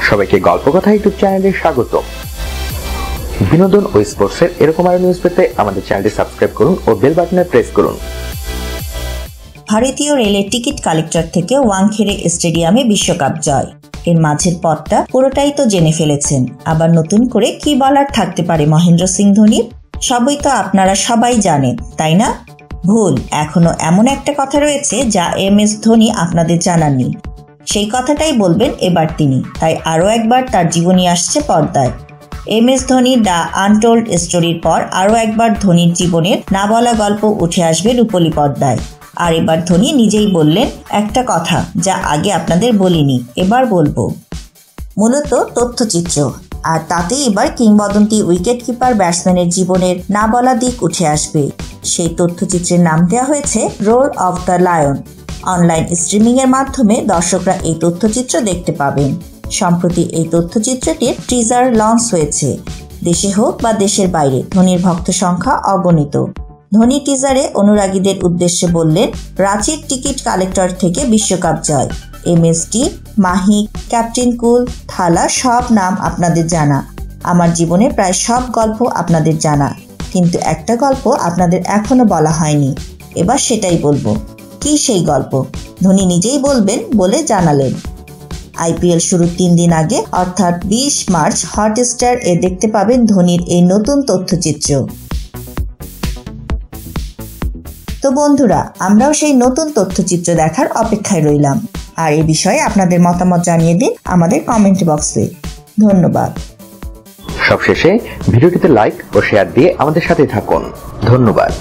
সবাইকে গল্প কথা ইউটিউব চ্যানেলে স্বাগত। বিনোদন ও স্পোর্টসের এরকম আরো নিউজ পেতে আমাদের চ্যানেলটি সাবস্ক্রাইব করুন ও বেল বাটনে প্রেস করুন। ভারতীয় রেলের টিকিট কালেক্টর থেকে ওয়াংখেড়ে স্টেডিয়ামে বিশ্বকাপ জয়। এর মাঝের পথটা পুরোটাই তো জেনে ফেলেছেন, আবার নতুন করে কি বলার থাকতে পারে মহেন্দ্র সিং ধোনির? সবই তো আপনারা সবাই জানেন, তাই না? ভুল, এখনো এমন একটা কথা রয়েছে যা MS ধোনি আপনাদের জানাননি। সেই কথাটাই বলবেন এবার তিনি, তাই আরও একবার তার জীবনী আসছে পর্দায়। MS ধোনির দ্য আনটোল্ড স্টোরির পর আরও একবার ধোনির জীবনের না বলা গল্প উঠে আসবে রূপলী পর্দায়। আর এবার ধোনি নিজেই বললেন একটা কথা যা আগে আপনাদের বলিনি, এবার বলবো। মূলত তথ্যচিত্র, আর তাতেই এবার কিংবদন্তি উইকেট কিপার ব্যাটসম্যানের জীবনের না বলা দিক উঠে আসবে। সেই তথ্যচিত্রের নাম দেওয়া হয়েছে রোর অফ দ্য লায়ন। অনলাইন স্ট্রিমিংয়ের মাধ্যমে দর্শকরা এই তথ্যচিত্র দেখতে পাবেন। সম্প্রতি এই তথ্যচিত্রটির টিজার লঞ্চ হয়েছে। দেশে হোক বা দেশের বাইরে ধোনির ভক্ত সংখ্যা অগণিত। ধোনি টিজারে অনুরাগীদের উদ্দেশ্যে বললেন, রাঁচির টিকিট কালেক্টর থেকে বিশ্বকাপ জয়। MSD, মাহিক, ক্যাপ্টেন কুল, থালা সব নাম আপনাদের জানা। আমার জীবনে প্রায় সব গল্প আপনাদের জানা, কিন্তু একটা গল্প আপনাদের এখনো বলা হয়নি। এবার সেটাই বলবো। কি সেই গল্প? ধোনি নিজেই বলবেন বলে জানালেন। IPL শুরুর 3 দিন আগে অর্থাৎ 20 মার্চ হটস্টার এ দেখতে পাবেন ধোনির এই নতুন তথ্যচিত্র। তো বন্ধুরা, আমরাও সেই নতুন তথ্যচিত্র দেখার অপেক্ষায় রইলাম। আর এই বিষয়ে আপনাদের মতামত জানিয়ে দিন আমাদের কমেন্ট বক্সে। ধন্যবাদ। সবশেষে ভিডিওটিতে লাইক ও শেয়ার দিয়ে আমাদের সাথে থাকুন। ধন্যবাদ।